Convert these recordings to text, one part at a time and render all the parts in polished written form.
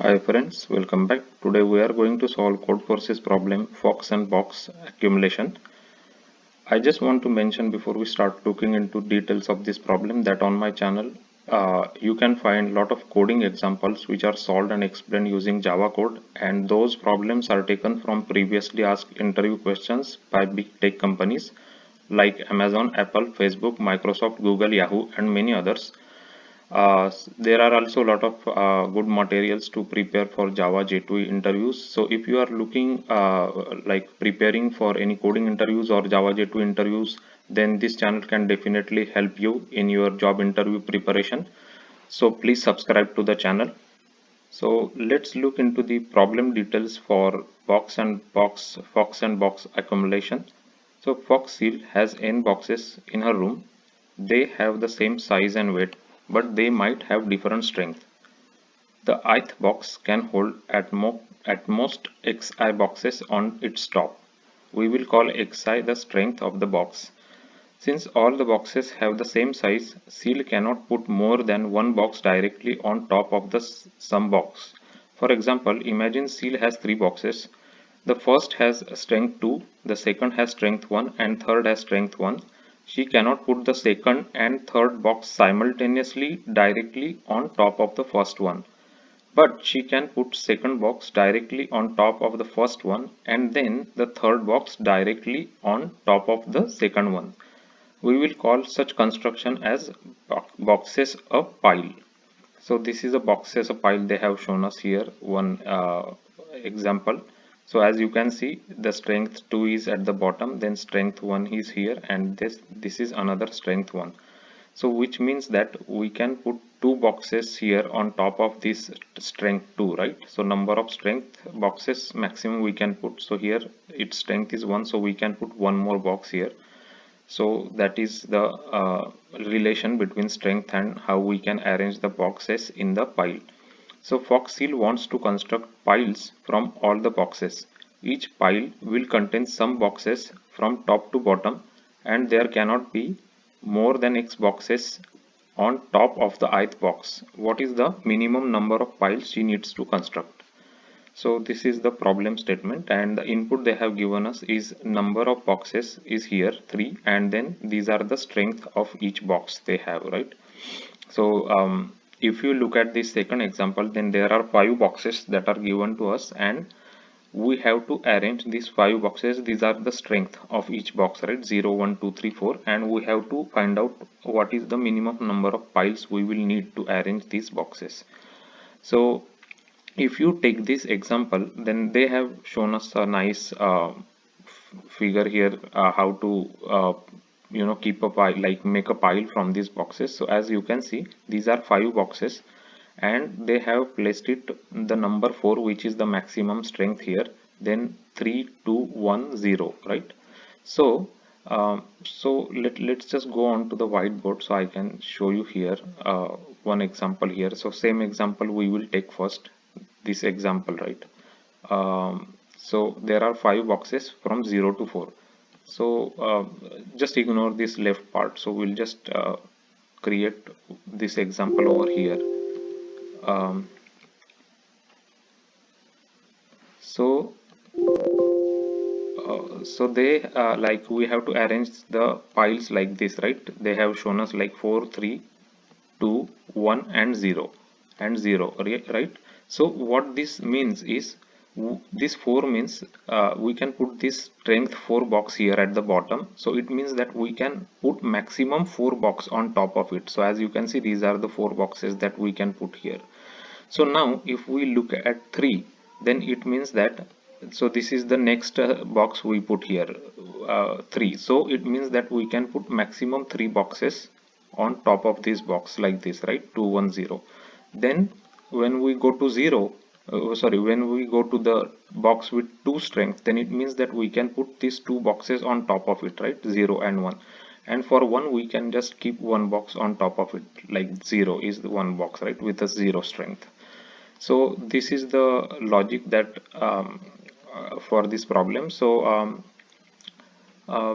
Hi friends, welcome back. Today we are going to solve code forces problem Fox and box accumulation. I just want to mention before we start looking into details of this problem that on my channel you can find lot of coding examples which are solved and explained using Java code, and those problems are taken from previously asked interview questions by big tech companies like Amazon, Apple, Facebook, Microsoft, Google, Yahoo and many others. There are also a lot of good materials to prepare for Java J2E interviews. So if you are looking like preparing for any coding interviews or Java J2 interviews, then this channel can definitely help you in your job interview preparation. So please subscribe to the channel. So let's look into the problem details for Fox and box accumulation. So Fox Seal has n boxes in her room. They have the same size and weight, but they might have different strength. The ith box can hold at most xi boxes on its top. We will call xi the strength of the box. Since all the boxes have the same size, Seal cannot put more than one box directly on top of the sum box. For example, imagine Seal has three boxes. The first has strength 2, the second has strength 1 and third has strength 1. She cannot put the second and third box simultaneously directly on top of the first one. But she can put second box directly on top of the first one and then the third box directly on top of the second one. We will call such construction as boxes a pile. So this is a boxes a pile. They have shown us here one example. So as you can see, the strength 2 is at the bottom, then strength 1 is here, and this is another strength 1. So which means that we can put two boxes here on top of this strength 2, right? So number of strength boxes maximum we can put. So here its strength is 1, so we can put one more box here. So that is the relation between strength and how we can arrange the boxes in the pile. So Fox Seal wants to construct piles from all the boxes. Each pile will contain some boxes from top to bottom, and there cannot be more than x boxes on top of the ith box. What is the minimum number of piles she needs to construct? So this is the problem statement, and the input they have given us is number of boxes is here 3, and then these are the strength of each box they have, right? So if you look at this second example, then there are 5 boxes that are given to us, and we have to arrange these 5 boxes. These are the strength of each box, right? 0 1 2 3 4, and we have to find out what is the minimum number of piles we will need to arrange these boxes. So if you take this example, then they have shown us a nice figure here, how to keep a pile, like make a pile from these boxes. So as you can see, these are 5 boxes, and they have placed it the number 4, which is the maximum strength here, then 3 2 1 0, right? So let's just go on to the whiteboard so I can show you here one example here. So same example we will take first, this example, right? So there are 5 boxes from 0 to 4. So just ignore this left part. So we'll just create this example over here. um, so so they like we have to arrange the piles like this, right? They have shown us like 4 3 2 1 and 0 and 0, right? So what this means is, this 4 means we can put this strength 4 box here at the bottom. So it means that we can put maximum 4 box on top of it. So as you can see, these are the 4 boxes that we can put here. So now if we look at 3, then it means that, so this is the next box we put here, 3. So it means that we can put maximum 3 boxes on top of this box like this, right? 2 1 0. Then when we go to 0, sorry, when we go to the box with 2 strength, then it means that we can put these 2 boxes on top of it, right? 0 and 1. And for 1 we can just keep one box on top of it, like 0 is the one box, right, with a 0 strength. So this is the logic that for this problem. So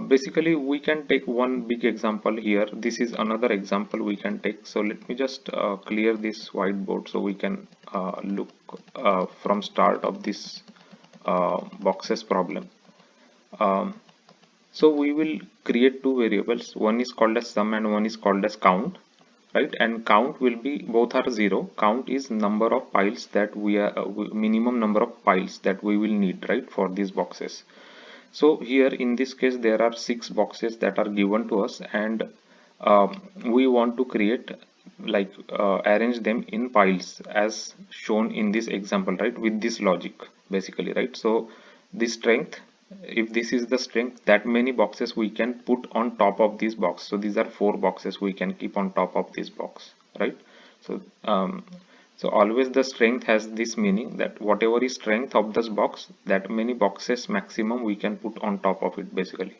Basically we can take one big example here. This is another example we can take. So let me just clear this whiteboard so we can look from start of this boxes problem. um, so we will create two variables. One is called as sum and one is called as count, right? And count will be, both are 0. Count is number of piles that we are minimum number of piles that we will need, right, for these boxes. So here in this case there are 6 boxes that are given to us, and we want to create, like, arrange them in piles as shown in this example, right, with this logic basically, right? So the strength, if this is the strength, that many boxes we can put on top of this box. So these are 4 boxes we can keep on top of this box, right? So so always the strength has this meaning that whatever is strength of this box, that many boxes maximum we can put on top of it basically.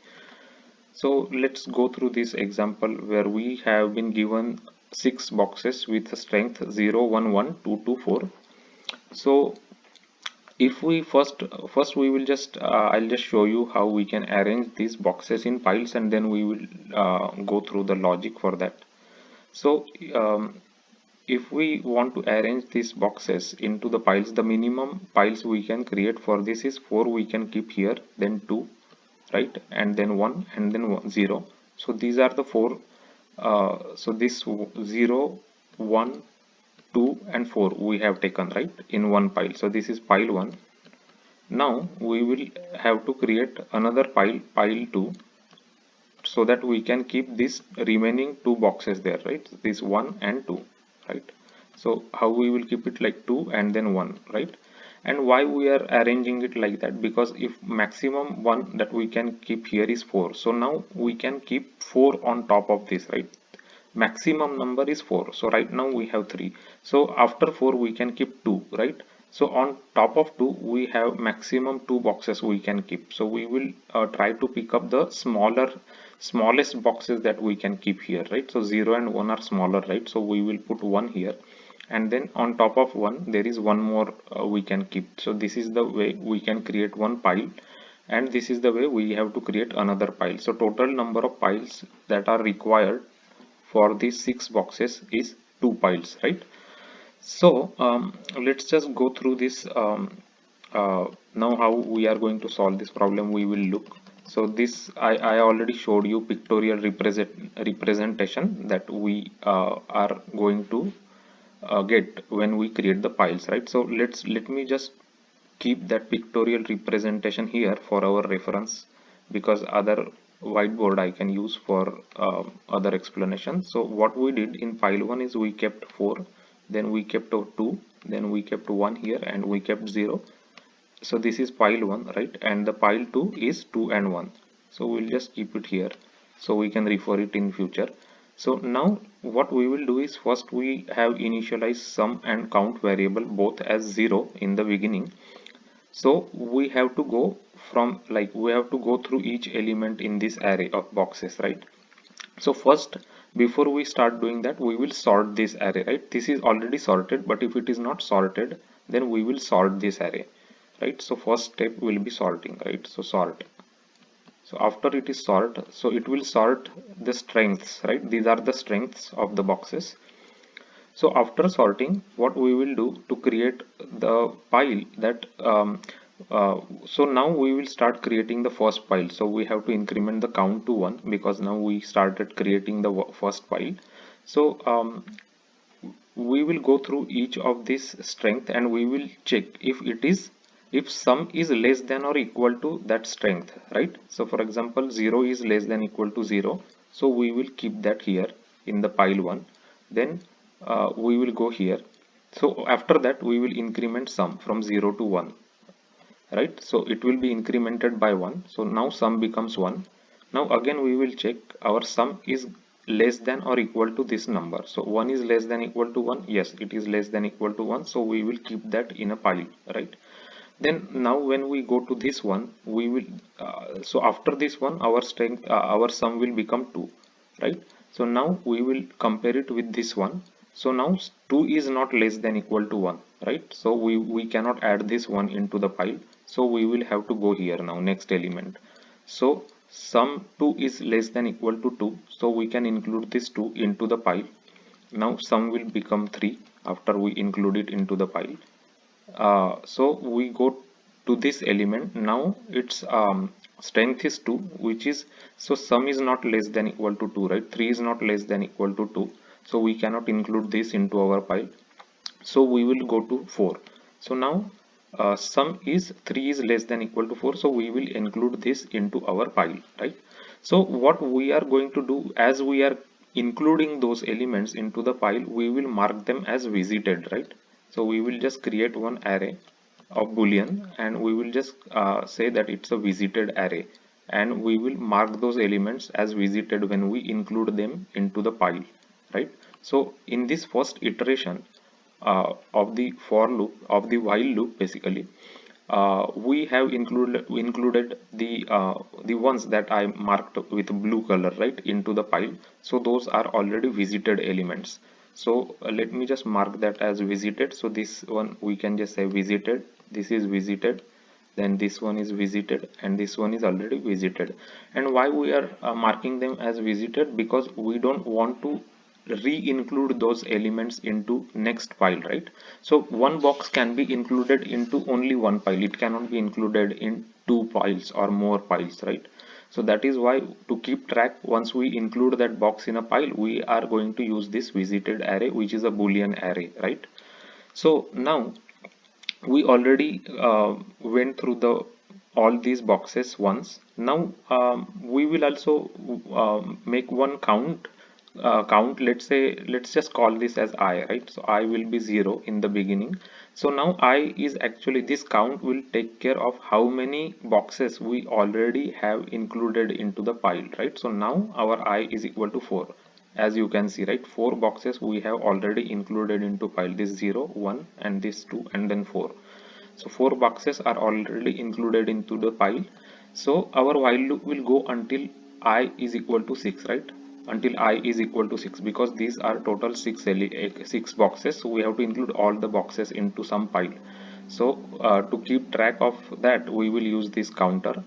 So let's go through this example where we have been given 6 boxes with a strength 0, 1, 1, 2, 2, 4. So if we first we will just I'll just show you how we can arrange these boxes in piles, and then we will go through the logic for that. So if we want to arrange these boxes into the piles, the minimum piles we can create for this is 4 we can keep here, then 2, right, and then 1, and then 0. So these are the 4. So this 0, 1, 2 and 4 we have taken, right, in one pile. So this is pile 1. Now we will have to create another pile, pile 2, so that we can keep this remaining 2 boxes there, right, this 1 and 2, right? So how we will keep it, like 2 and then 1, right? And why we are arranging it like that? Because if maximum one that we can keep here is 4, so now we can keep 4 on top of this, right? Maximum number is 4, so right now we have 3, so after 4 we can keep 2, right? So on top of 2 we have maximum 2 boxes we can keep. So we will try to pick up the smallest boxes that we can keep here, right? So 0 and 1 are smaller, right? So we will put 1 here, and then on top of 1 there is one more we can keep. So this is the way we can create one pile, and this is the way we have to create another pile. So total number of piles that are required for these 6 boxes is 2 piles, right? So let's just go through this. Now how we are going to solve this problem we will look. So this I already showed you pictorial representation that we are going to get when we create the piles, right? So let me just keep that pictorial representation here for our reference, because other whiteboard I can use for other explanation. So what we did in pile 1 is we kept 4, then we kept 2, then we kept 1 here, and we kept 0. So this is pile 1, right? And the pile 2 is 2 and 1. So we'll just keep it here so we can refer it in future. So now what we will do is, first we have initialized sum and count variable both as 0 in the beginning. So we have to go from, like, we have to go through each element in this array of boxes, right? So first, before we start doing that, we will sort this array, right? This is already sorted, but if it is not sorted, then we will sort this array, right? So first step will be sorting, right? So sort. So after it is sort, so it will sort the strengths, right? These are the strengths of the boxes. So after sorting, what we will do to create the pile that so now we will start creating the first pile. So we have to increment the count to 1, because now we started creating the first pile. So we will go through each of this strength, and we will check if sum is less than or equal to that strength, right? So for example, 0 is less than equal to 0, so we will keep that here in the pile 1. Then we will go here. So after that we will increment sum from 0 to 1, right? So it will be incremented by 1. So now sum becomes 1. Now again we will check our sum is less than or equal to this number. So 1 is less than equal to 1. Yes, it is less than equal to 1. So we will keep that in a pile, right? Then now when we go to this one, we will so after this one our strength our sum will become 2, right? So now we will compare it with this one. So now 2 is not less than equal to 1, right? So we cannot add this one into the pile, so we will have to go here now, next element. So sum 2 is less than equal to 2, so we can include this 2 into the pile. Now sum will become 3 after we include it into the pile. So we go to this element. Now its strength is 2, which is, so sum is not less than equal to 2, right? 3 is not less than equal to 2, so we cannot include this into our pile. So we will go to 4. So now sum is 3 is less than equal to 4, so we will include this into our pile, right? So what we are going to do, as we are including those elements into the pile, we will mark them as visited, right? So we will just create one array of boolean, and we will just say that it's a visited array, and we will mark those elements as visited when we include them into the pile, right? So in this first iteration of the for loop, of the while loop, basically we have included the ones that I marked with blue color, right, into the pile. So those are already visited elements. So let me just mark that as visited. So this one we can just say visited, this is visited, then this one is visited, and this one is already visited. And why we are marking them as visited? Because we don't want to re-include those elements into next pile, right? So one box can be included into only one pile, it cannot be included in two piles or more piles, right? So that is why, to keep track, once we include that box in a pile, we are going to use this visited array, which is a boolean array, right? So now we already went through the all these boxes once. Now we will also make one count. Let's say, let's just call this as I, right? So I will be 0 in the beginning. So now I is actually, this count will take care of how many boxes we already have included into the pile, right? So now our I is equal to 4. As you can see, right, 4 boxes we have already included into pile, this 0, 1, and this 2, and then 4. So 4 boxes are already included into the pile. So our while loop will go until I is equal to 6, right? Until I is equal to 6, because these are total 6 boxes, so we have to include all the boxes into some pile. So to keep track of that, we will use this counter.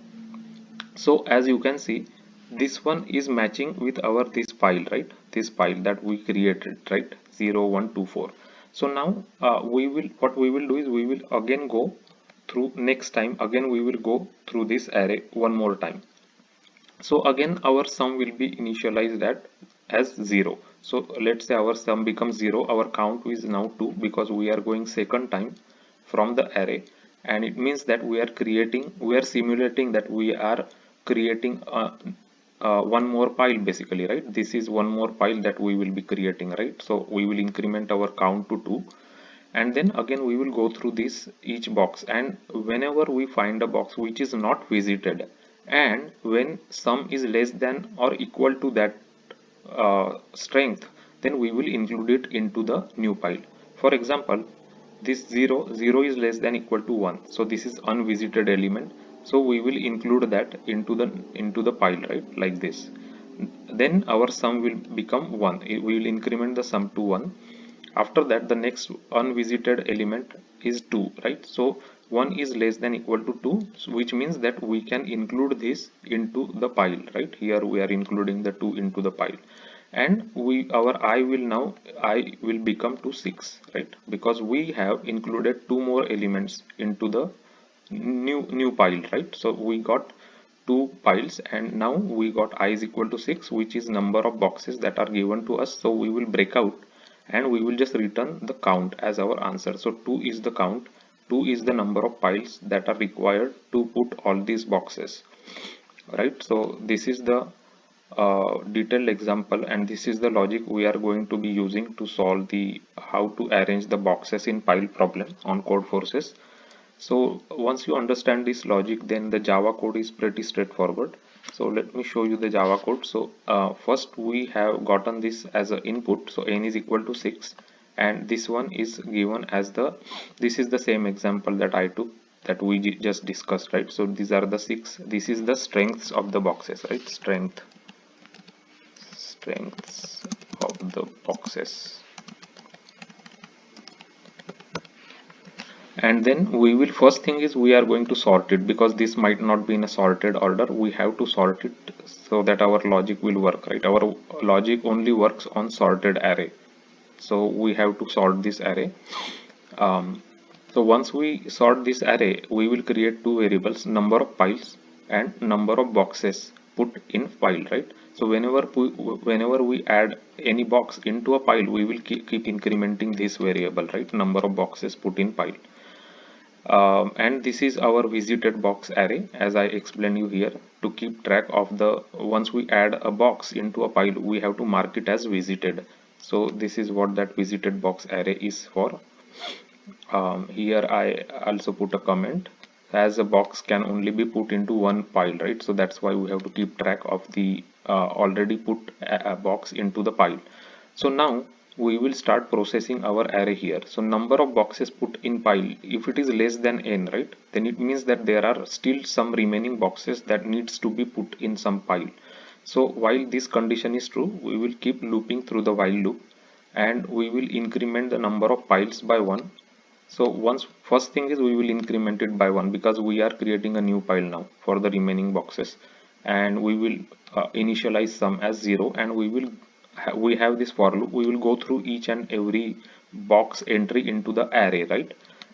So as you can see, this one is matching with our this pile, right? This pile that we created, right? 0, 1, 2, 4. So now what we will do is, we will again go through, next time again we will go through this array one more time. So again our sum will be initialized at as 0. So let's say our sum becomes 0, our count is now 2, because we are going second time from the array, and it means that we are simulating that we are creating one more pile, basically, right? This is one more pile that we will be creating, right? So we will increment our count to 2, and then again we will go through this each box, and whenever we find a box which is not visited, and when sum is less than or equal to that strength, then we will include it into the new pile. For example, this 0 is less than equal to 1, so this is unvisited element, so we will include that into the pile, right, like this. Then our sum will become 1, we will increment the sum to 1. After that, the next unvisited element is 2, right? So 1 is less than equal to 2, so which means that we can include this into the pile, right? Here we are including the 2 into the pile, and our I will become to 6, right? Because we have included 2 more elements into the new pile, right? So we got 2 piles, and now we got I is equal to 6, which is number of boxes that are given to us. So we will break out, and we will just return the count as our answer. So 2 is the count, 2 is the number of piles that are required to put all these boxes, right? So this is the detailed example, and this is the logic we are going to be using to solve the how to arrange the boxes in pile problem on Codeforces. So once you understand this logic, then the Java code is pretty straightforward. So let me show you the Java code. So first we have gotten this as an input, so n is equal to 6, and this one is given as this is the same example that I took, that we just discussed, right? So these are the 6, this is the strengths of the boxes, right? Strengths of the boxes. and then we will, first thing is we are going to sort it, because this might not be in a sorted order. We have to sort it so that our logic will work, right? Our logic only works on sorted array, so we have to sort this array. um, so once we sort this array, we will create two variables, number of piles and number of boxes put in pile, right? So whenever we add any box into a pile, we will keep incrementing this variable, right? Number of boxes put in pile. And this is our visited box array, as I explained you here. To keep track of the, once we add a box into a pile, we have to mark it as visited. So this is what that visited box array is for. Here I also put a comment, as a box can only be put into one pile, right? So that's why we have to keep track of the already put a box into the pile. So now we will start processing our array here. So number of boxes put in pile, if it is less than n, right, then it means that there are still some remaining boxes that needs to be put in some pile. So while this condition is true, we will keep looping through the while loop, and we will increment the number of piles by 1. So once, first thing is we will increment it by 1, because we are creating a new pile now for the remaining boxes, and we will initialize sum as 0, and we have this for loop. We will go through each and every box entry into the array, right?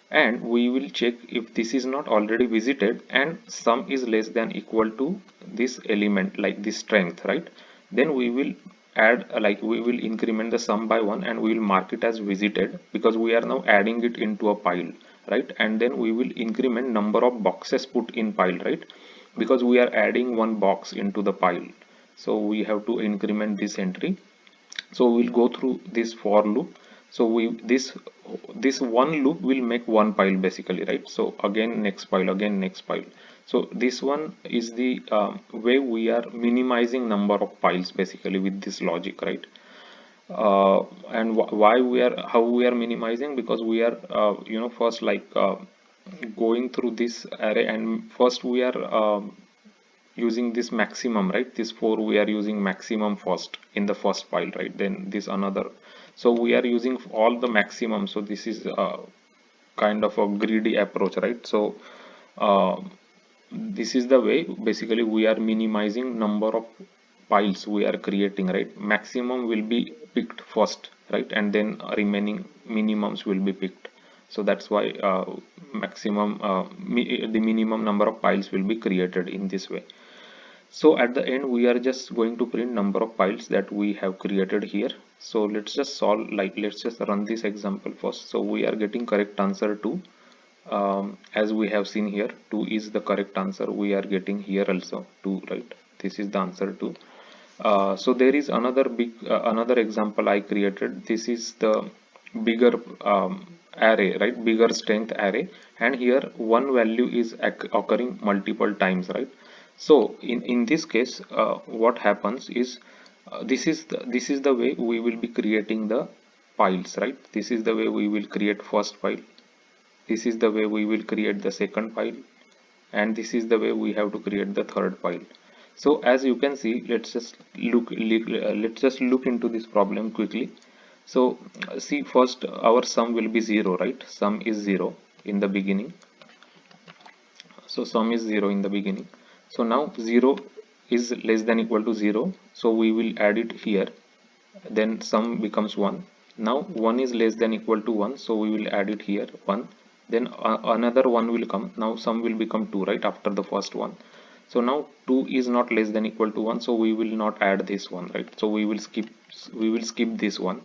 And we will check if this is not already visited and sum is less than equal to this element, like this strength, right? Then we will add, like we will increment the sum by 1, and we will mark it as visited, because we are now adding it into a pile, right? And then we will increment number of boxes put in pile, right? Because we are adding one box into the pile, so we have to increment this entry. So we'll go through this for loop. So this one loop will make one pile basically, right? So again next pile, again next pile. So this one is the way we are minimizing number of piles basically with this logic, right? And why we are, how we are minimizing, because we are first, like going through this array, and first we are using this maximum, right? This 4 we are using maximum first in the first pile, right? Then this another, so we are using all the maximum. So this is kind of a greedy approach, right? So uh, this is the way basically we are minimizing number of piles we are creating, right? Maximum will be picked first, right? And then remaining minimums will be picked. So that's why the minimum number of piles will be created in this way. So at the end we are just going to print number of piles that we have created here. So let's just solve, like let's just run this example first. So we are getting correct answer 2. As we have seen here, 2 is the correct answer. We are getting here also 2, right? This is the answer 2. So there is another example I created. This is the bigger array, right? Bigger strength array, and here one value is occurring multiple times, right? So in this case, what happens is, this is the way we will be creating the piles, right? This is the way we will create first pile. This is the way we will create the second pile, and this is the way we have to create the third pile. So as you can see, let's just look into this problem quickly. So see, first our sum will be 0, right? Sum is 0 in the beginning. So sum is 0 in the beginning. So now 0 is less than equal to 0, so we will add it here. Then sum becomes 1. Now 1 is less than equal to 1, so we will add it here, 1. Then another 1 will come. Now sum will become 2, right, after the first one. So now 2 is not less than equal to 1, so we will not add this one, right? So we will skip this one.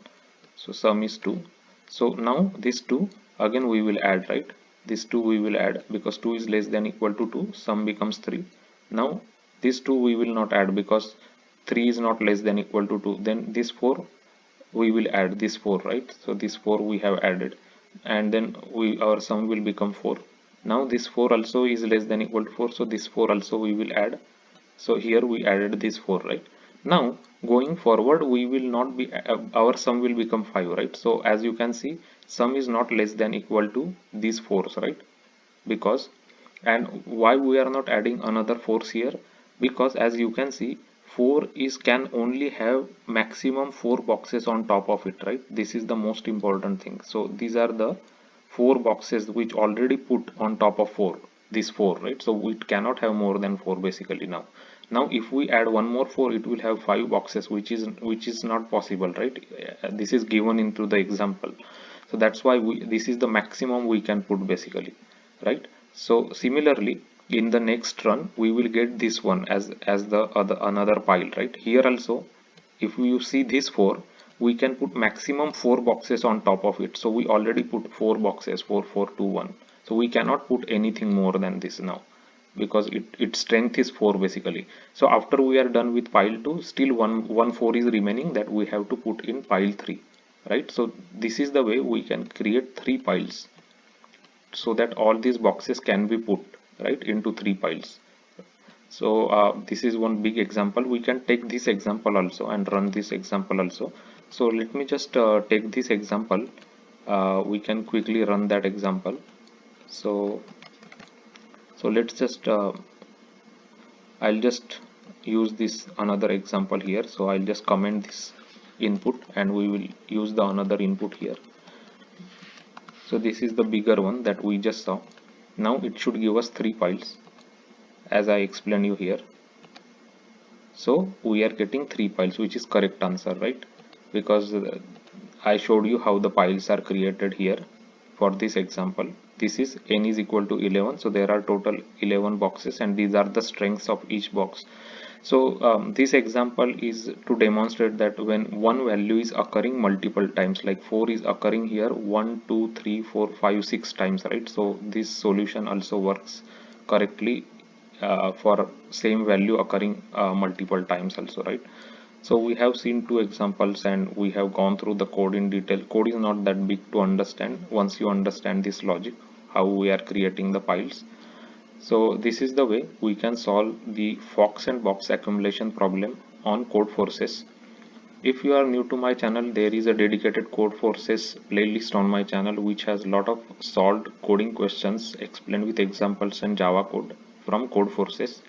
So sum is 2. So now this 2 again we will add, right? This 2 we will add, because 2 is less than equal to 2. Sum becomes 3. Now this 2 we will not add, because 3 is not less than equal to 2. Then this 4 we will add, this 4, right? So this 4 we have added, and then our sum will become 4. Now this 4 also is less than equal to 4, so this 4 also we will add. So here we added this 4, right? Now going forward, we will not be our sum will become 5, right? So as you can see, sum is not less than equal to these 4s, right? Because, and why we are not adding another 4s here? Because as you can see, 4 is can only have maximum 4 boxes on top of it, right? This is the most important thing. So these are the 4 boxes which already put on top of 4, this 4, right? So it cannot have more than 4 basically. Now if we add one more 4, it will have 5 boxes, which is not possible, right? This is given into the example, so that's why this is the maximum we can put basically, right? So similarly, in the next run we will get this one as the other another pile, right? Here also, if you see this 4, we can put maximum 4 boxes on top of it. So we already put 4 boxes, 4 4 2 1, so we cannot put anything more than this now, because its strength is 4 basically. So after we are done with pile 2, still one 4 is remaining that we have to put in pile 3, right? So this is the way we can create 3 piles, so that all these boxes can be put right into 3 piles. So this is one big example. We can take this example also and run this example also. So let me just take this example. We can quickly run that example. So let's just I'll just use this another example here. So I'll just comment this input and we will use the another input here. So this is the bigger one that we just saw. Now it should give us 3 piles as I explained you here. So we are getting 3 piles, which is correct answer, right? Because I showed you how the piles are created here for this example. This is n is equal to 11, so there are total 11 boxes and these are the strengths of each box. So this example is to demonstrate that when one value is occurring multiple times, like 4 is occurring here 1 2 3 4 5 6 times, right? So this solution also works correctly for same value occurring multiple times also, right? So we have seen 2 examples and we have gone through the code in detail. Code is not that big to understand once you understand this logic, how we are creating the piles. So this is the way we can solve the Fox and box accumulation problem on Codeforces. If you are new to my channel, there is a dedicated Codeforces playlist on my channel which has a lot of solved coding questions explained with examples and Java code from Codeforces.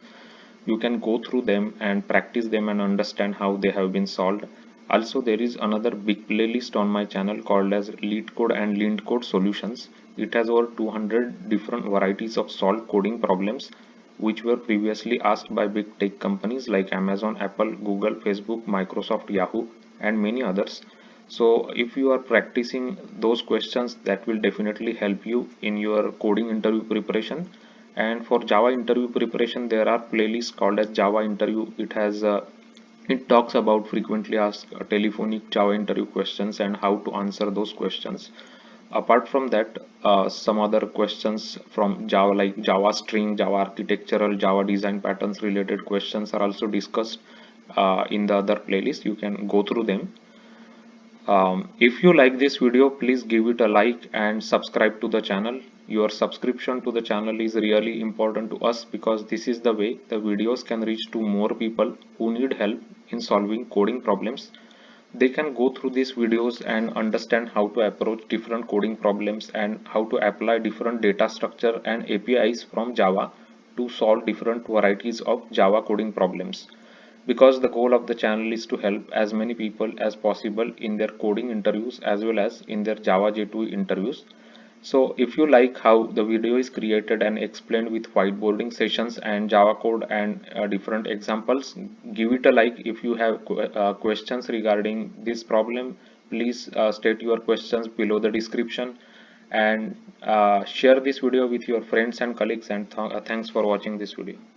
You can go through them and practice them and understand how they have been solved. Also, there is another big playlist on my channel called as LeetCode and LeanCode Solutions. It has over 200 different varieties of solved coding problems which were previously asked by big tech companies like Amazon, Apple, Google, Facebook, Microsoft, Yahoo, and many others. So if you are practicing those questions, that will definitely help you in your coding interview preparation. And for Java interview preparation, there are playlists called as Java interview. It talks about frequently asked telephonic Java interview questions and how to answer those questions. Apart from that, some other questions from Java like Java string, Java architectural, Java design patterns related questions are also discussed in the other playlist. You can go through them. If you like this video, please give it a like and subscribe to the channel. Your subscription to the channel is really important to us because this is the way the videos can reach to more people who need help in solving coding problems. They can go through these videos and understand how to approach different coding problems and how to apply different data structure and APIs from Java to solve different varieties of Java coding problems, because the goal of the channel is to help as many people as possible in their coding interviews as well as in their Java J2E interviews. So if you like how the video is created and explained with whiteboarding sessions and Java code and different examples, give it a like. If you have questions regarding this problem, please state your questions below the description and share this video with your friends and colleagues, and thanks for watching this video.